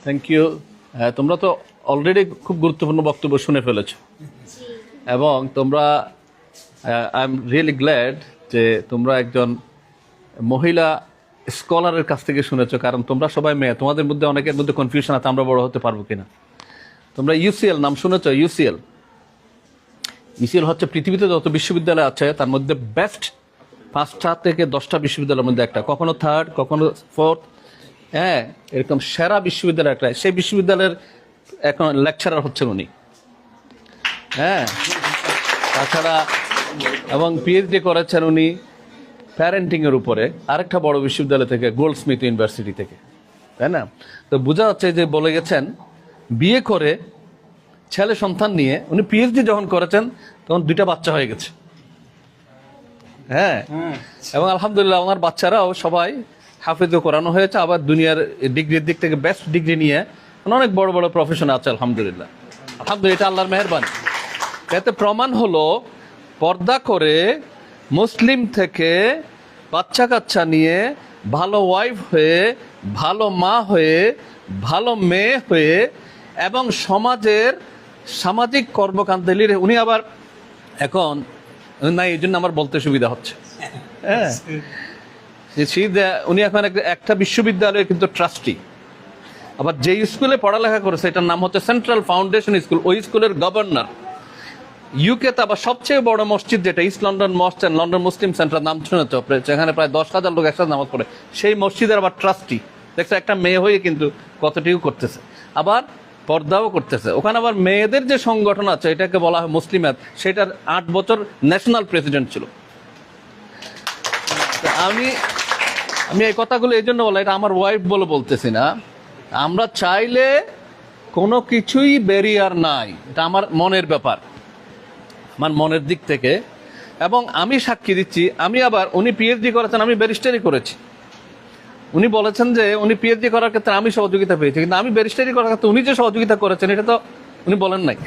Thank you. তোমরা তো already খুব গুরুত্বপূর্ণ বক্তব্য শুনে ফেলেছ এবং তোমরা আই এম রিয়েলি গ্ল্যাড যে তোমরা একজন মহিলা স্কলারের কাছ থেকে শুনেছো, কারণ তোমরা সবাই মেয়ে, তোমাদের মধ্যে অনেকের মধ্যে কনফিউশন আছে আমরা বড় হতে পারবো কিনা। তোমরা ইউসিএল নাম শুনেছ? ইউসিএল হচ্ছে পৃথিবীতে যত বিশ্ববিদ্যালয় আছে তার মধ্যে বেস্ট 5টা থেকে 10টা বিশ্ববিদ্যালয়ের মধ্যে একটা, কখনো থার্ড কখনো ফোর্থ, হ্যাঁ এরকম সেরা বিশ্ববিদ্যালয় একটা। সেই বিশ্ববিদ্যালয়ের এখন লেকচারার হচ্ছেন উনি, হ্যাঁ। তাছাড়া এবং পিএইচডি করেছেন উনি প্যারেন্টিংয়ের উপরে আরেকটা বড় বিশ্ববিদ্যালয় থেকে, গোল্ডস্মিথ ইউনিভার্সিটি থেকে, তাই না? তো বোঝা যাচ্ছে যে বলে গেছেন বিয়ে করে ছেলে সন্তান নিয়ে উনি পিএইচডি যখন করেছেন তখন 2টা বাচ্চা হয়ে গেছে, হ্যাঁ। এবং আলহামদুলিল্লাহ ওনার বাচ্চারাও সবাই হাফেজও করানো হয়েছে, আবার দুনিয়ার ডিগ্রির দিক থেকে বেস্ট ডিগ্রি নিয়ে অনেক বড় বড় প্রফেশনে আছে আলহামদুলিল্লাহ। এটা আল্লাহর মেহেরবানি। এতে প্রমাণ হলো পর্দা করে মুসলিম থেকে বাচ্চা কাচ্চা নিয়ে ভালো ওয়াইফ হয়ে, ভালো মা হয়ে, ভালো মেয়ে হয়ে এবং সমাজের সামাজিক কর্মকাণ্ডে উনি আবার এখন না, এই জন্য আমার বলতে সুবিধা হচ্ছে, হ্যাঁ। উনি এখন একটা বিশ্ববিদ্যালয়ের কিন্তু ট্রাস্টি, আবার যে স্কুলে পড়ালেখা করেছে এটার নাম হচ্ছে সেন্ট্রাল ফাউন্ডেশন স্কুল, ওই স্কুলের গভর্নর। ইউকেতে আবার সবচেয়ে বড় মসজিদ যেটা East London Mosque and London Muslim Centre, নাম শুনেছ, যেখানে প্রায় 10,000 লোক একসাথে নামাজ পড়ে, সেই মসজিদের আবার ট্রাস্টি। দেখছো একটা মেয়ে হয়ে কিন্তু কতটুকু করতেছে, আবার পর্দাও করতেছে। ওখানে আবার মেয়েদের যে সংগঠন আছে এটাকে বলা হয় মুসলিমাত, সেটার 8 বছর ন্যাশনাল প্রেসিডেন্ট ছিল। আমি এই কথাগুলো এই জন্য বলা, এটা আমার ওয়াইফ বলে বলতেছি না। আমরা চাইলে কোনো কিছুই ব্যারিয়ার নাই, এটা আমার মনের ব্যাপার, আমার মনের দিক থেকে। এবং আমি সাক্ষী দিচ্ছি, উনি পিএইচডি করেছেন, আমি ব্যারিস্টারি করেছি। উনি বলেছেন যে উনি পিএইচডি করার ক্ষেত্রে আমি সহযোগিতা পেয়েছি, কিন্তু আমি ব্যারিস্টারি করার ক্ষেত্রে উনি যে সহযোগিতা করেছেন এটা তো উনি বলেন নাই,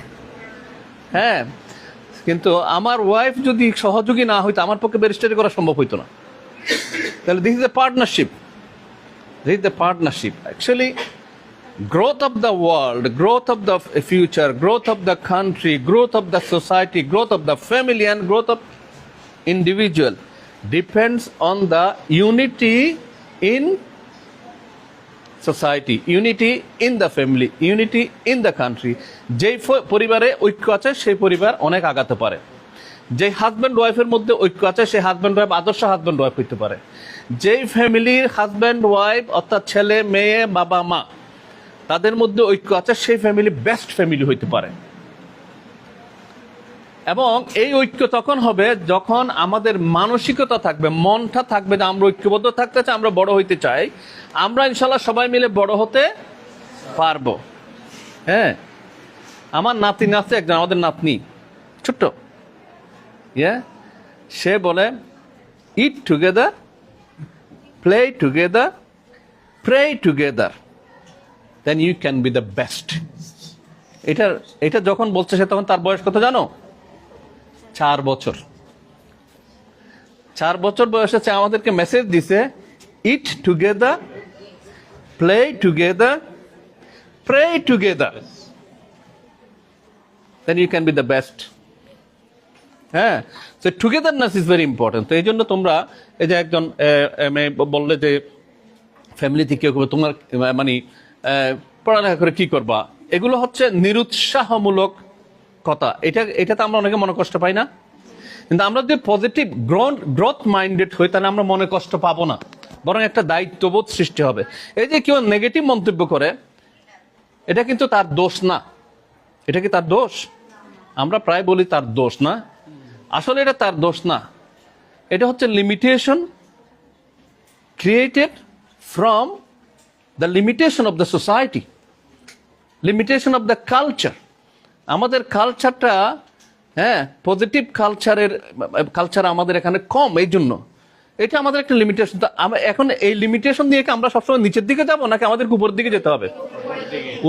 হ্যাঁ। কিন্তু আমার ওয়াইফ যদি সহযোগী না হইতো আমার পক্ষে ব্যারিস্টারি করা সম্ভব হইতো না। তাহলে this is a partnership, actually growth of the world, growth of the future, growth of the country, growth of the society, growth of the family and growth of individual depends on the unity in society, unity in the family, unity in the country. যেই পরিবারে ঐক্য আছে সেই পরিবার অনেক আগাতে পারে। যে হাজব্যান্ড ওয়াইফের মধ্যে ঐক্য আছে সেই হাজব্যান্ড ওয়াইফ আদর্শ হাজব্যান্ড ওয়াইফ হইতে পারে। যেই ফ্যামিলির হাজব্যান্ড ওয়াইফ অর্থাৎ ছেলে মেয়ে বাবা মা তাদের মধ্যে ঐক্য আছে সেই ফ্যামিলি বেস্ট ফ্যামিলি হইতে পারে। এবং এই ঐক্য তখন হবে যখন আমাদের মানসিকতা থাকবে, মনটা থাকবে যে আমরা ঐক্যবদ্ধ থাকতে চাই, আমরা বড় হইতে চাই, আমরা ইনশাল্লাহ সবাই মিলে বড় হতে পারবো, হ্যাঁ। আমার নাতি আছে একজন, আমাদের নাতনি ছোট্ট, সে বলে eat together, play together, pray together, then you can be the best. এটা যখন বলছে সে তখন তার বয়স কত জানো? 4 বছর। 4 বছর বয়সে সে আমাদেরকে মেসেজ দিছে, eat together, play together, pray together, then you can be the best. হ্যাঁ, so togetherness is very important. তো এই জন্য তোমরা এই যে একজন বললে যে ফ্যামিলি থেকে তোমার মানে পড়ালেখা করে কি করবা, এগুলো হচ্ছে নিরুৎসাহমূলক কথা। এটাতে আমরা অনেকে মনে কষ্ট পাই না, কিন্তু আমরা যদি পজিটিভ গ্রোথ মাইন্ডেড হই তাহলে আমরা মনে কষ্ট পাবো না, বরং একটা দায়িত্ববোধ সৃষ্টি হবে। এই যে কেউ নেগেটিভ মন্তব্য করে এটা কিন্তু তার দোষ না। এটা কি তার দোষ? আমরা প্রায় বলি তার দোষ না, আসলে এটা তার দোষ না। এটা হচ্ছে limitation created from the limitation of the society, limitation of the culture. আমাদের কালচারটা, হ্যাঁ, পজিটিভ কালচার আমাদের এখানে কম, এই জন্য এটা আমাদের একটা লিমিটেশন। এখন এই লিমিটেশন দিয়ে আমরা সবসময় নিচের দিকে যাব নাকি আমাদেরকে উপরের দিকে যেতে হবে?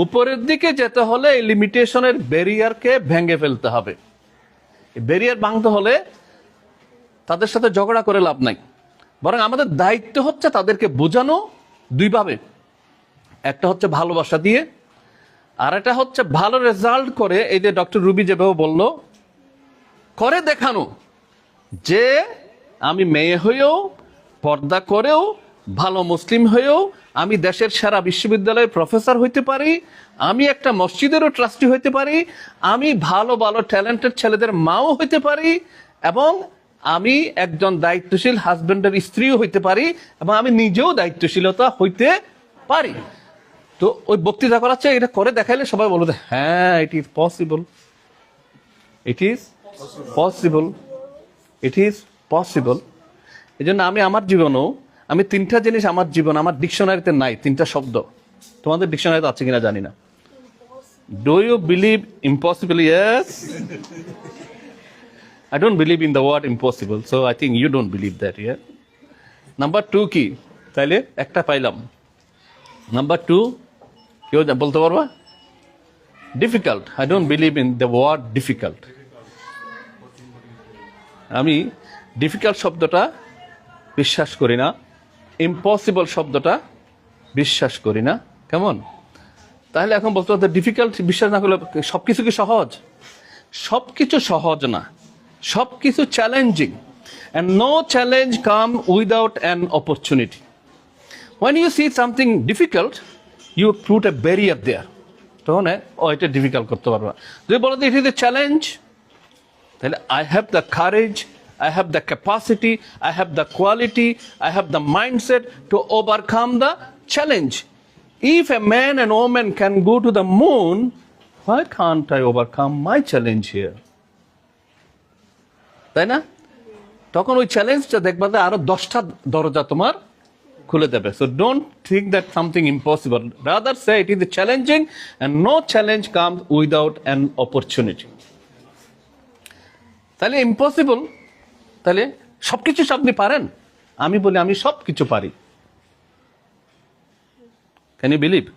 উপরের দিকে যেতে হলে এই লিমিটেশনের ব্যারিয়ারকে ভেঙে ফেলতে হবে। ব্যারিয়ার ভাঙতে হলে তাদের সাথে ঝগড়া করে লাভ নাই, বরং আমাদের দায়িত্ব হচ্ছে তাদেরকে বোঝানো দুইভাবে। একটা হচ্ছে ভালোবাসা দিয়ে, আর একটা হচ্ছে ভালো রেজাল্ট করে, এই যে ডক্টর রুবি যেভাবে বলল, করে দেখানো যে আমি মেয়ে হয়েও, পর্দা করেও, ভালো মুসলিম হয়েও আমি দেশের সেরা বিশ্ববিদ্যালয়ের প্রফেসর হইতে পারি, আমি একটা মসজিদেরও ট্রাস্টি হইতে পারি, আমি ভালো ভালো ট্যালেন্টেড ছেলেদের মাও হইতে পারি, এবং আমি একজন দায়িত্বশীল হাজবেন্ডের স্ত্রীও হইতে পারি, এবং আমি নিজেও দায়িত্বশীলতা হইতে পারি। তো ওই বক্তৃতা করাচ্ছে, এটা করে দেখাইলে সবাই বলবে হ্যাঁ it is possible, it is possible, it is possible. এই জন্য আমি আমার জীবনেও আমি 3টা জিনিস আমার জীবন, আমার ডিকশনারিতে নাই, 3টা শব্দ। তোমাদের ডিকশনারিতে আছে কিনা জানি না। Do you believe impossible? Yes. I don't believe in the word impossible, so I think you don't believe that, yeah? Number 2 কি? তাইলে একটা পাইলাম। Number 2 কেউ বলতে পারবা? Difficult. I don't believe in the word difficult. আমি ডিফিকাল্ট শব্দটা বিশ্বাস করি না, ইম্পসিবল শব্দটা বিশ্বাস করি না। কেমন? তাহলে এখন বলতে পারতো ডিফিকাল্ট বিশ্বাস না করলে সবকিছু কি সহজ? সবকিছু সহজ না, সবকিছু challenging, and no challenge come without an opportunity. When you see something difficult, you put a barrier there. তখন এটা ডিফিকাল্ট করতে পারবা। যদি বলো ইট ইজ এ চ্যালেঞ্জ, তাহলে I have the courage, I have the capacity, I have the quality, I have the mindset to overcome the challenge. If a man and woman can go to the moon, why can't I overcome my challenge here? তাই না? তখন ওই চ্যালেঞ্জটা দেখবা যে আরো 10টা দরজা তোমার খুলে দেবে। So don't think that something impossible. Rather say it is challenging, and no challenge comes without an opportunity. তাহলে ইম্পসিবল, তাহলে সবকিছু আপনি পারেন? আমি বলি আমি সবকিছু পারি। Can you believe?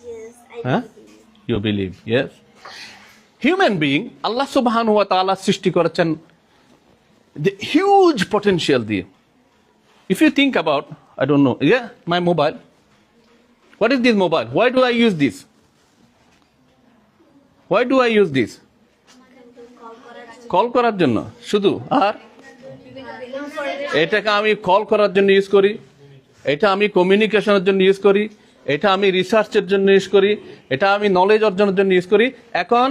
Yes, Huh? You believe, yes. Human being, Allah subhanahu wa ta'ala সৃষ্টি করেছেন the huge potential দিয়ে। If you think about, I don't know, yeah, my mobile. What is this mobile? Why do I use this? Why do I use this? Call করার জন্য শুধু। আর এটাকে আমি call করার জন্য ইউজ করি, এটা আমি কমিউনিকেশনের জন্য ইউজ করি, এটা আমি রিসার্চের জন্য ইউজ করি, এটা আমি নলেজ অর্জনের জন্য ইউজ করি। এখন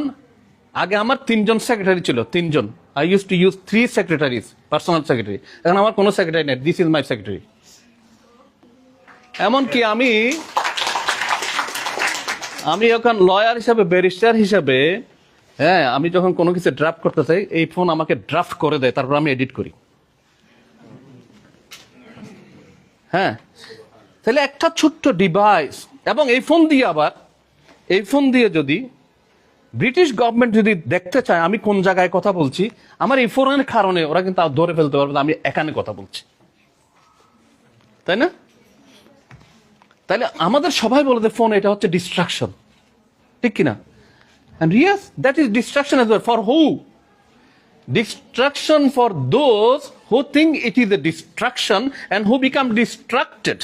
আগে আমার 3জন সেক্রেটারি ছিল, 3জন। I used to use 3 secretaries, personal secretary. এখন আমার কোনো সেক্রেটারি নেই, দিস ইজ মাই সেক্রেটারি। এমনকি আমি এখন লয়ার হিসাবে, ব্যারিস্টার হিসাবে, হ্যাঁ, আমি যখন কোনো কিছু ড্রাফট করতে চাই, এই ফোন আমাকে ড্রাফট করে দেয়, তারপর আমি এডিট করি। হ্যাঁ, তাহলে একটা ছোট্ট ডিভাইস, এবং এই ফোন দিয়ে যদি ব্রিটিশ গভর্নমেন্ট যদি দেখতে চায় আমি কোন জায়গায় কথা বলছি, আমার এই ফোনের কারণে ওরা কিন্তু ধরে ফেলতে পারবে আমি এখানে কথা বলছি, তাই না? তাহলে আমাদের সবাই বলে যে ফোন এটা হচ্ছে ডিস্ট্রাকশন, ঠিক কিনা? And yes, that is distraction as well. For who? Distraction for those who think it is a distraction and who become distracted.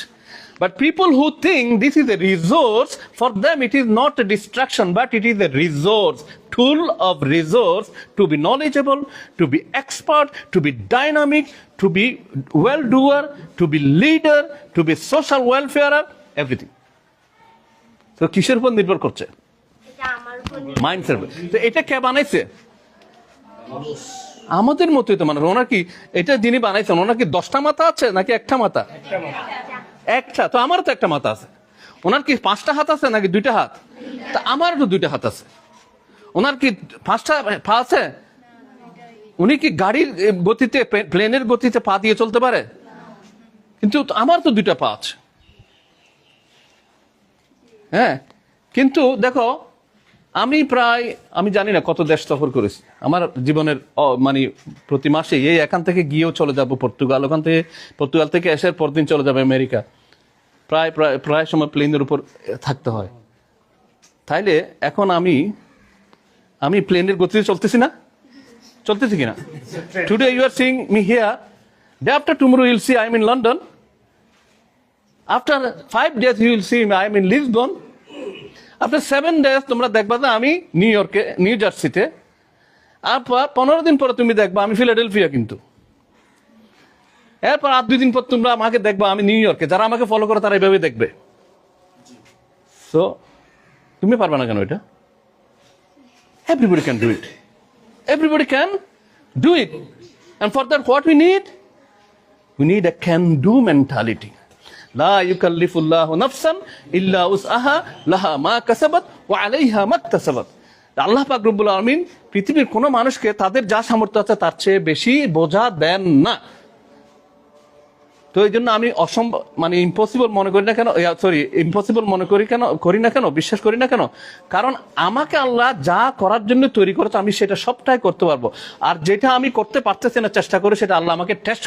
But people who think this is a resource, for them it is not a distraction, but it is a resource, tool of resource to be knowledgeable, to be expert, to be dynamic, to be well-doer, to be leader, to be social welfare, everything. So কিসের উপর নির্ভর করছে? এটা আমার উপর mindset. তো এটা কে বানাইছে? আমাদের মতোই তো মানুষ। ওনার কি এটা যিনি বানাইছেন, ওনার কি 10টা মাথা আছে নাকি একটা মাথা? একটা। তো আমারও তো একটা মাথা আছে। ওনার কি 5টা হাত আছে নাকি 2টা হাত? তা আমারও তো 2টা হাত আছে। ওনার কি 5টা পা আছে? উনি কি গাড়ির গতিতে, প্লেনের গতিতে পা দিয়ে চলতে পারে? কিন্তু আমার তো 2টা পা আছে। হ্যাঁ, কিন্তু দেখো আমি জানি না কত দেশ সফর করেছি আমার জীবনের, মানে প্রতি মাসে এই এখান থেকে গিয়েও চলে যাব পর্তুগাল, পর্তুগাল থেকে এসে পরদিন চলে যাবে আমেরিকা, প্রায় সময় প্লেনের উপর থাকতে হয়। তাইলে এখন আমি প্লেনের গতিতে চলতেছি কিনা? Today you are seeing me here, day after tomorrow you'll see I am in London. After 5 days you will see me I am in Lisbon. After 7 days তোমরা দেখবা যে আমি নিউ জার্সিতে। আর 15 দিন পরে তুমি দেখবা আমি ফিলাডেলফিয়া কিন্তু। এরপর আর 2 দিন পর তোমরা আমাকে দেখবা আমি নিউ ইয়র্কে। যারা আমাকে ফলো করে তারা এইভাবে দেখবে। সো তুমি পারবে না কেন এটা? Everybody can do it. Everybody can do it. And for that what we need? We need a can-do mentality. لا يكلف الله نفسا إلا وسعها لها ما كسبت وعليها ما اكتسبت. আল্লাহ পাক রব্বুল আলামিন পৃথিবীর কোনো মানুষকে তাদের যা সামর্থ্য আছে তার চেয়ে বেশি বোঝা দেন না। তো এই জন্য আমি ইম্পসিবল মনে করি না কেন, ইম্পসিবল মনে করি না কেন, বিশ্বাস করি না কেন, কারণ আমাকে আল্লাহ যা করার জন্য তৈরি করেছে আমি সেটা সবটাই করতে পারবো। আর যেটা আমি করতে পারতেছি না চেষ্টা করে সেটা আল্লাহ আমাকে টেস্ট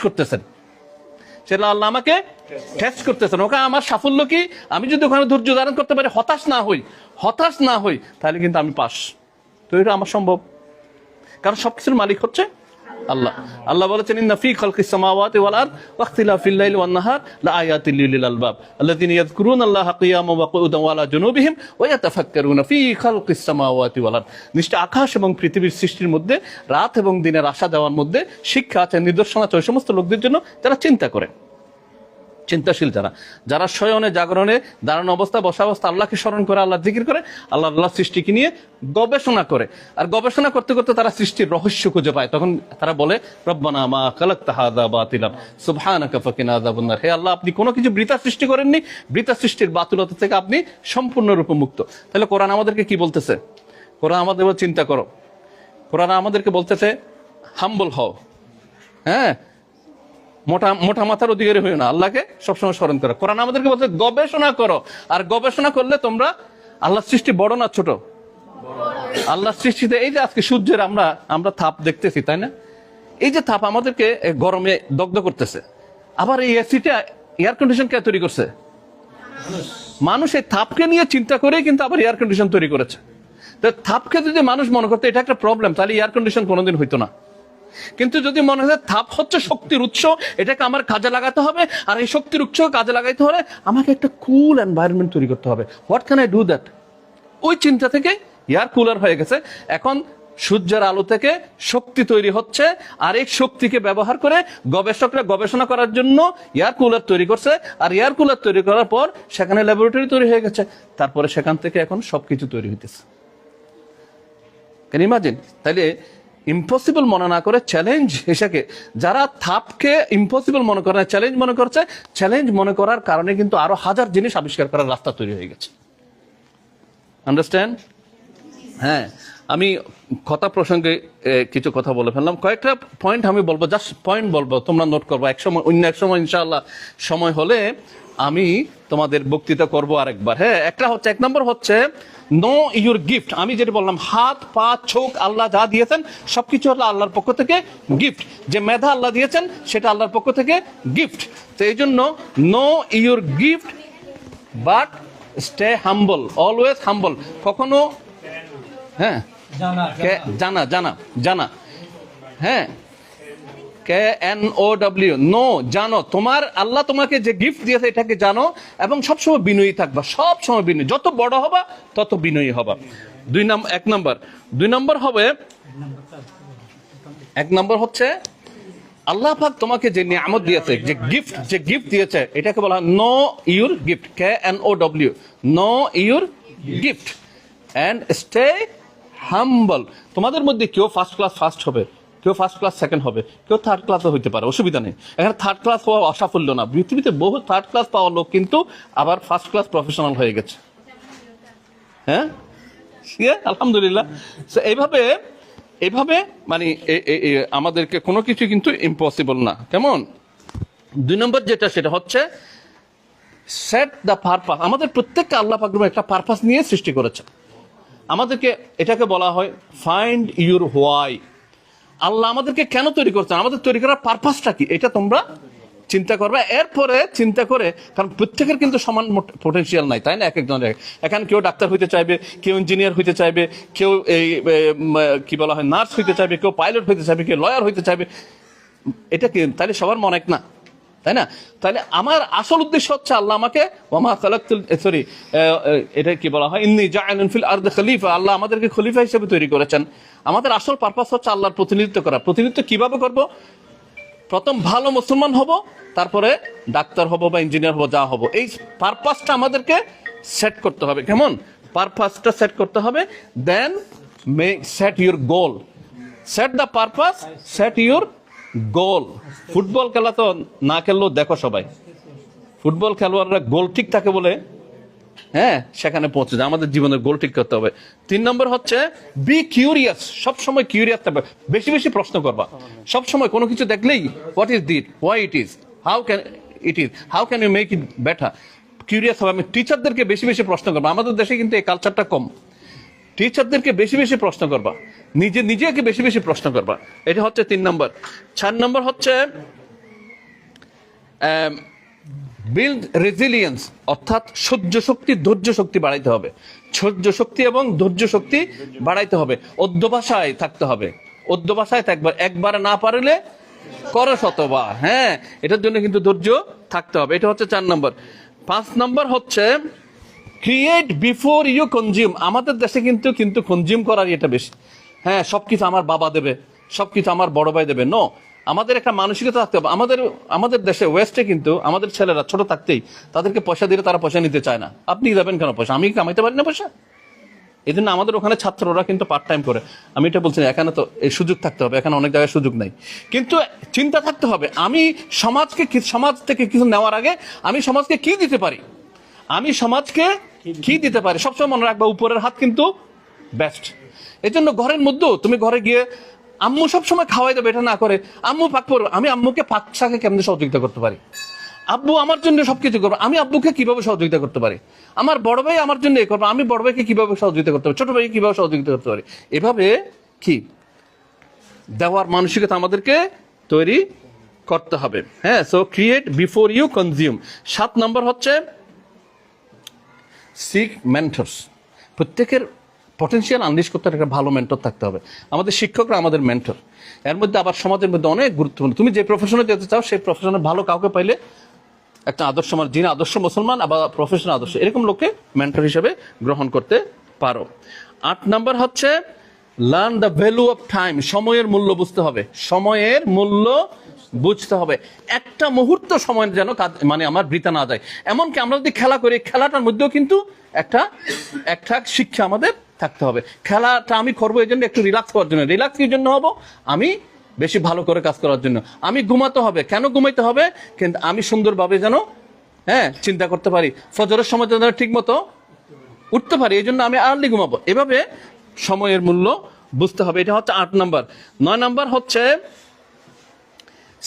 করতেছেন, ওকে আমার সাফল্য কি, আমি যদি ওখানে ধৈর্য ধারণ করতে পারি, হতাশ না হই তাহলে কিন্তু আমি পাস। তো এটা আমার সম্ভব, কারণ সবকিছুর মালিক হচ্ছে আল্লাহ। আল্লাহ বলেছেন ইন্না ফি খালকিস সামাওয়াতি ওয়াল আরদ ওয়া ইখতিলাফিল লাইলি ওয়ান নাহার লাআয়াতিল লিল আলবাব আল্লাযীনা ইয়াযকুরুনাল্লাহা কিয়ামান ওয়া কুউদান ওয়া আলা জুনুবিহিম ওয়া ইয়াতাফাক্কারুনা ফি খালকিস সামাওয়াতি ওয়াল আরদ। নিশ্চয় আকাশ এবং পৃথিবীর সৃষ্টির মধ্যে, রাত এবং দিনের আশা দেওয়ার মধ্যে শিক্ষা আছে, নিদর্শন আছে ওই সমস্ত লোকদের জন্য যারা চিন্তা করে, চিন্তাশীল, যারা শয়নে জাগরণে দাঁড়ানো অবস্থা বসা অবস্থা আল্লাহকে স্মরণ করে, আল্লাহ জিকির করে, আল্লাহ সৃষ্টিকে নিয়ে গবেষণা করে। আর গবেষণা করতে করতে তারা সৃষ্টির রহস্য খুঁজে পায়। তখন তারা বলে রব্বানা মা খালাকতা হাযা বাতিলা সুবহানাকা ফাকিনা আযাবান নার। হে আল্লাহ, আপনি কোনো কিছু বৃথা সৃষ্টি করেননি, বৃথা সৃষ্টির বাতুলতা থেকে আপনি সম্পূর্ণরূপে মুক্ত। তাহলে কোরআন আমাদেরকে কি বলতেছে? কোরআন আমাদের চিন্তা করো, কোরআন আমাদেরকে বলতেছে হাম্বল হও, হ্যাঁ, মোটা মাথার অধিকারী হইও না, আল্লাহকে সবসময় স্মরণ করো। কোরআন আমাদেরকে বলছে গবেষণা করো, আর গবেষণা করলে তোমরা, আল্লাহর সৃষ্টি বড় না ছোট? আল্লাহর সৃষ্টিতে এই যে আজকে সূর্যের আমরা তাপ দেখতেছি, তাই না? এই যে তাপ আমাদেরকে গরমে দগ্ধ করতেছে, আবার এই এসিটা এয়ার কন্ডিশন কে তৈরি করছে? মানুষ। এই তাপকে নিয়ে চিন্তা করে কিন্তু আবার এয়ার কন্ডিশন তৈরি করেছে। তো তাপকে যদি মানুষ মনে করতো এটা একটা প্রবলেম, তাহলে এয়ার কন্ডিশন কোনোদিন হইতো না। কিন্তু যদি মনে হয় তাপ হচ্ছে শক্তির উৎস, এটাকে আমার কাজে লাগাতে হবে, আর এই শক্তির উৎস কাজে লাগাইতে হলে আমাকে একটা কুল এনভায়রনমেন্ট তৈরি করতে হবে। What can I do that? ওই চিন্তা থেকে এয়ার কুলার হয়ে গেছে। এখন সূর্যের আলো থেকে শক্তি তৈরি হচ্ছে, আর এই শক্তিকে ব্যবহার করে গবেষকরা গবেষণা করার জন্য এয়ার কুলার তৈরি করছে। আর এয়ার কুলার তৈরি করার পর সেখানে ল্যাবরেটরি তৈরি হয়ে গেছে, তারপরে সেখান থেকে এখন সবকিছু তৈরি হইতেছে। Can you imagine? তাইলে ইম্পসিবল মনে না করে চ্যালেঞ্জ হিসেবে, যারা থাপকে ইম্পসিবল মনে করে না, চ্যালেঞ্জ মনে করছে, চ্যালেঞ্জ মনে করার কারণে কিন্তু আরো হাজার জিনিস আবিষ্কার করার রাস্তা তৈরি হয়ে গেছে। আন্ডারস্ট্যান্ড? হ্যাঁ, আমি কথা প্রসঙ্গে কিছু কথা বলে ফেললাম। কয়েকটা পয়েন্ট আমি বলবো, জাস্ট পয়েন্ট বলবো, তোমরা নোট করবো। এক সময় ইনশাআল্লাহ সময় হলে আমি তোমাদের বক্তৃতা করবো আরেকবার। হ্যাঁ, এক নম্বর হচ্ছে নো ইউর গিফট। আমি যেটা বললাম, হাত পা চোখ আল্লাহ যা দিয়েছেন সবকিছু হলো আল্লাহর পক্ষ থেকে গিফট। যে মেধা আল্লাহ দিয়েছেন সেটা আল্লাহর পক্ষ থেকে গিফট। তো এই জন্য know your gift but stay humble, always humble. কখনো হ্যাঁ জানা হ্যাঁ KNOW, নো, জানো। তোমার আল্লাহ তোমাকে যে গিফট দিয়েছে এটাকে জানো, এবং সবসময় বিনয়ী থাকবা, সবসময় বিনয়ী। যত বড় হবা তত বিনয়ী হবা। দুই নম্বর হচ্ছে আল্লাহ পাক তোমাকে যে নিয়ামত দিয়েছে, যে গিফট দিয়েছে, এটাকে বলা হয় know your gift, KNOW, know your gift and stay humble. তোমাদের মধ্যে কেউ ফার্স্ট ক্লাস ফার্স্ট হবে, কেউ ফার্স্ট ক্লাস সেকেন্ড হবে, কেউ থার্ড ক্লাসও হইতে পারে, অসুবিধা নেই। এখানে থার্ড ক্লাস হওয়া অসাফল্য না। পৃথিবীতে বহু থার্ড ক্লাস পাওয়া লোক কিন্তু আবার ফার্স্ট ক্লাস প্রফেশনাল হয়ে গেছে। হ্যাঁ, আলহামদুলিল্লাহ। এইভাবে মানে আমাদেরকে কোনো কিছু কিন্তু ইম্পসিবল না। কেমন? 2 নম্বর যেটা, সেটা হচ্ছে সেট দ্য পারপাস। আমাদের প্রত্যেকটা আল্লাহ পাক একটা পারপাস নিয়ে সৃষ্টি করেছে আমাদেরকে। এটাকে বলা হয় ফাইন্ড ইউর হোয়াই। আল্লাহ আমাদেরকে কেন তৈরি করছেন, আমাদের তৈরি করার পারপাসটা কি, এটা তোমরা চিন্তা করবে। এরপরে চিন্তা করে, কারণ প্রত্যেকের কিন্তু সমান পটেনশিয়াল নাই, তাই না? এক একজনের, এখানে কেউ ডাক্তার হইতে চাইবে, কেউ ইঞ্জিনিয়ার হইতে চাইবে, কেউ এই কি বলা হয় নার্স হইতে চাইবে, কেউ পাইলট হইতে চাইবে, কেউ লয়ার হইতে চাইবে। এটা কি তাহলে সবার মন এক না? তাই না? তাহলে আমার আসল উদ্দেশ্য হচ্ছে আল্লাহ আমাকে ওয়ামা খালাকতুল এটা কি বলা হয়, ইন্নী জাইলুন ফিল আরদি খলিফা, আল্লাহ আমাদেরকে খলিফা হিসেবে তৈরি করেছেন। আমাদের আসল পারপাস হচ্ছে আল্লাহর প্রতিনিধিত্ব করা। প্রতিনিধিত্ব কিভাবে করব? প্রথম ভালো মুসলমান হব, তারপরে ডাক্তার হব বা ইঞ্জিনিয়ার হব, যা হব। এই পারপাসটা আমাদেরকে সেট করতে হবে। কেমন পারপাসটা সেট করতে হবে? Then set your goal, set the purpose, set your goal. Football খেলা তো না খেললেও দেখো সবাই, ফুটবল খেলোয়াড়রা গোল ঠিক থাকে বলে হ্যাঁ সেখানে পৌঁছে যায়। আমাদের জীবনের গোল ঠিক করতে হবে। 3 নম্বর হচ্ছে বি কিউরিয়াস, সবসময় কিউরিয়াস থাকবে, বেশি বেশি প্রশ্ন করবা। সবসময় কোনো কিছু দেখলেই what is this, why it is, how can it is, how can you make it better, curious হবে। আমি টিচারদেরকে বেশি বেশি প্রশ্ন করবো। আমাদের দেশে কিন্তু এই কালচারটা কম। টিচারদেরকে বেশি বেশি প্রশ্ন করবা, নিজেকে বেশি বেশি প্রশ্ন করবা। এটা হচ্ছে 3 নম্বর। 4 নম্বর হচ্ছে বিল্ড রেজিলিয়েন্স, অর্থাৎ সহ্য শক্তি, ধৈর্য শক্তি বাড়াইতে হবে। সহ্য শক্তি এবং ধৈর্য শক্তি বাড়াইতে হবে। অধ্যবসায় থাকতে হবে। অধ্যবসায় থাকবার, একবারে না পারলে করো শতবার। হ্যাঁ, এটার জন্য কিন্তু ধৈর্য থাকতে হবে। এটা হচ্ছে 4 নম্বর। 5 নম্বর হচ্ছে ক্রিয়েট বিফোর ইউ কনজিউম। আমাদের দেশে কিন্তু কনজিউম করার এটা বেশি। হ্যাঁ, সবকিছু আমার বাবা দেবে, সবকিছু আমার বড় ভাই দেবে। নো, আমাদের একটা মানসিকতা থাকতে হবে। আমাদের দেশে ওয়েস্টে কিন্তু আমাদের ছেলেরা ছোট থাকতেই তাদেরকে পয়সা দিলে তারা পয়সা নিতে চায় না। আপনি দেবেন কেন পয়সা? আমি কামাইতে পারি না পয়সা। এই জন্য আমাদের ওখানে ছাত্ররা কিন্তু পার্ট টাইম করে। আমি এটা বলছি না, এখানে তো এই সুযোগ থাকতে হবে, এখানে অনেক জায়গায় সুযোগ নাই। কিন্তু চিন্তা থাকতে হবে, আমি সমাজ থেকে কিছু নেওয়ার আগে আমি সমাজকে কি দিতে পারি, আমি সমাজকে কি দিতে পারি। সবসময় মনে রাখবা উপরের হাত কিন্তু বেস্ট। এই জন্য ঘরের মধ্যেও তুমি ঘরে গিয়ে আম্মু সবসময় খাওয়াই দেবে, এটা না করে আম্মু পাক করো, আমি আম্মুকে পাক শাকে কেমনে সহযোগিতা করতে পারি। আব্বু আমার জন্য সবকিছু করবো, আমি আব্বুকে কিভাবে সহযোগিতা করতে পারি। আমার বড় ভাই আমার জন্য এ করবো, আমি বড় ভাইকে কিভাবে সহযোগিতা করতে পারি, ছোট ভাইকে কিভাবে সহযোগিতা করতে পারি। এভাবে কি দেওয়ার মানসিকতা আমাদেরকে তৈরি করতে হবে। হ্যাঁ, so create before you consume. 7 number হচ্ছে সিক মেন্টরস। প্রত্যেকের পটেনশিয়াল আনলিশ করতে একটা ভালো মেন্টর থাকতে হবে। আমাদের শিক্ষকরা আমাদের মেন্টর। এর মধ্যে আবার সমাজের মধ্যে অনেক গুরুত্বপূর্ণ। তুমি যে প্রফেশনে যেতে চাও সেই প্রফেশনে ভালো কাউকে পাইলে, একটা আদর্শ যিনি আদর্শ মুসলমান আবার প্রফেশন আদর্শ, এরকম লোককে মেন্টর হিসেবে গ্রহণ করতে পারো। 8 নম্বর হচ্ছে learn the value of time. সময়ের মূল্য বুঝতে হবে। সময়ের মূল্য বুঝতে হবে। একটা মুহূর্ত সময় যেন আমার বৃথা না যায়। এমনকি আমরা যদি খেলা করি, খেলাটার মধ্যেও কিন্তু একটা শিক্ষা আমাদের থাকতে হবে। খেলাটা আমি করবো এই জন্য একটু রিল্যাক্স করার জন্য। রিল্যাক্স কি জন্য হবো? আমি বেশি ভালো করে কাজ করার জন্য। আমি ঘুমাতে হবে, কেন ঘুমাইতে হবে? কিন্তু আমি সুন্দরভাবে যেন চিন্তা করতে পারি, ফজরের সময় যেন ঠিক মতো উঠতে পারি, এই জন্য আমি আর্লি ঘুমাবো। এভাবে সময়ের মূল্য বুঝতে হবে। এটা হচ্ছে 8 নম্বর। 9 নম্বর হচ্ছে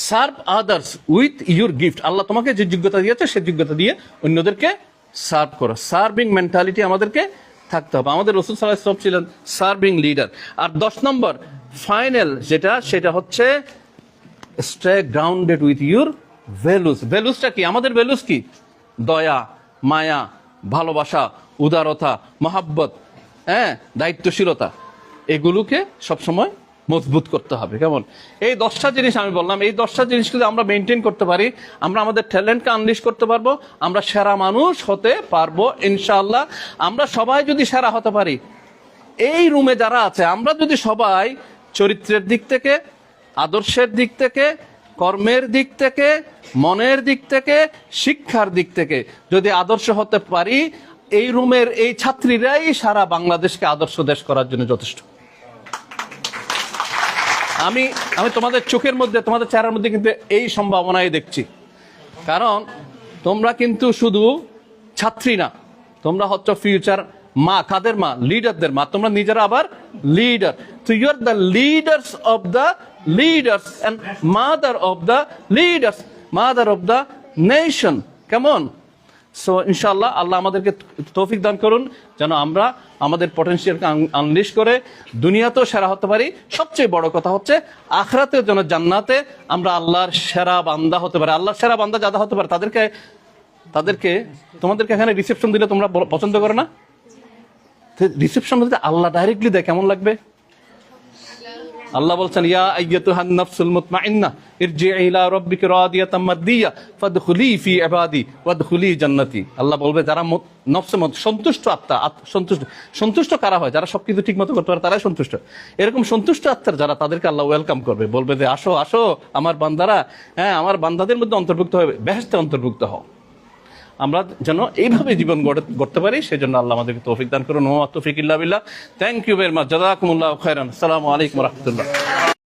serve others with your gift. আল্লাহ তোমাকে যে যোগ্যতা দিয়েছে সেই যোগ্যতা দিয়ে অন্যদেরকে সার্ভ করো। সার্ভিং মেন্টালিটি আমাদেরকে থাকতে হবে। আমাদের রাসূল সাল্লাল্লাহু আলাইহি ওয়াসাল্লাম ছিলেন সার্ভিং লিডার। আর 10 নম্বর ফাইনাল সেটা হচ্ছে stay grounded with your values. ভ্যালুসটা কি? আমাদের ভ্যালুস কি? দয়া, মায়া, ভালোবাসা, উদারতা, মহাব্বত, দায়িত্বশীলতা, এগুলোকে সবসময় মজবুত করতে হবে। কেমন? এই 10টা জিনিস আমি বললাম, এই 10টা জিনিস যদি আমরা মেনটেন করতে পারি, আমরা আমাদের ট্যালেন্টকে আনলিশ করতে পারবো, আমরা সেরা মানুষ হতে পারবো ইনশাআল্লাহ। আমরা সবাই যদি সেরা হতে পারি, এই রুমে যারা আছে আমরা যদি সবাই চরিত্রের দিক থেকে, আদর্শের দিক থেকে, কর্মের দিক থেকে, মনের দিক থেকে, শিক্ষার দিক থেকে যদি আদর্শ হতে পারি, এই রুমের এই ছাত্রীরাই সারা বাংলাদেশকে আদর্শ দেশ করার জন্য যথেষ্ট। আমি তোমাদের চোখের মধ্যে, তোমাদের চেহারার মধ্যে কিন্তু এই সম্ভাবনাই দেখছি। কারণ তোমরা কিন্তু শুধু ছাত্রী না, তোমরা হচ্ছে ফিউচার মা। কাদের মা? লিডারদের মা। তোমরা নিজেরা আবার লিডার। তো you are the leaders of the leaders and mother of the leaders, mother of the nation. কেমন? সো ইনশাআল্লাহ আল্লাহ আমাদেরকে তৌফিক দান করুন যেন আমরা আমাদের পটেনশিয়ালকে আনলিশ করে দুনিয়াতেও সেরা হতে পারি। সবচেয়ে বড় কথা হচ্ছে আখিরাতেও যেন জান্নাতে আমরা আল্লাহর সেরা বান্দা হতে পারি। আল্লাহর সেরা বান্দা যারা হতে পারে তাদেরকে তোমাদেরকে এখানে রিসেপশন দিলে তোমরা পছন্দ করো না? রিসেপশন যদি আল্লাহ ডাইরেক্টলি দেয় কেমন লাগবে? আল্লাহ বলছেন ইয়া আইয়াতুহান নাফসুল মুতমাইন্নাহ ইরজিই ইলা রাব্বিকা রাদিয়াতাম মারদিয়া ফাদখুলি ফি ইবাদি ওয়াদখুলি জান্নাতি। আল্লাহ বলবে যারা নফসের মধ্যে সন্তুষ্ট আত্মা, সন্তুষ্ট কারা হয়? যারা সবকিছু ঠিক মতো করতে পারে তারাই সন্তুষ্ট। এরকম সন্তুষ্ট আত্মার যারা, তাদেরকে আল্লাহ ওয়েলকাম করবে, বলবে যে আসো আসো আমার বান্দারা, হ্যাঁ আমার বান্দাদের মধ্যে অন্তর্ভুক্ত হবে, বেহেশতে অন্তর্ভুক্ত হও। আমরা যেন এইভাবে জীবন গড়তে পারি, সেজন্য আল্লাহ আমাদেরকে তৌফিক দান করুন। ওয়া তৌফিক ইল্লা বিল্লাহ। থ্যাংক ইউ ভেরি মাচ, জাযাকুমুল্লাহু খাইরান। আসসালামু আলাইকুম ওয়া রাহমাতুল্লাহ।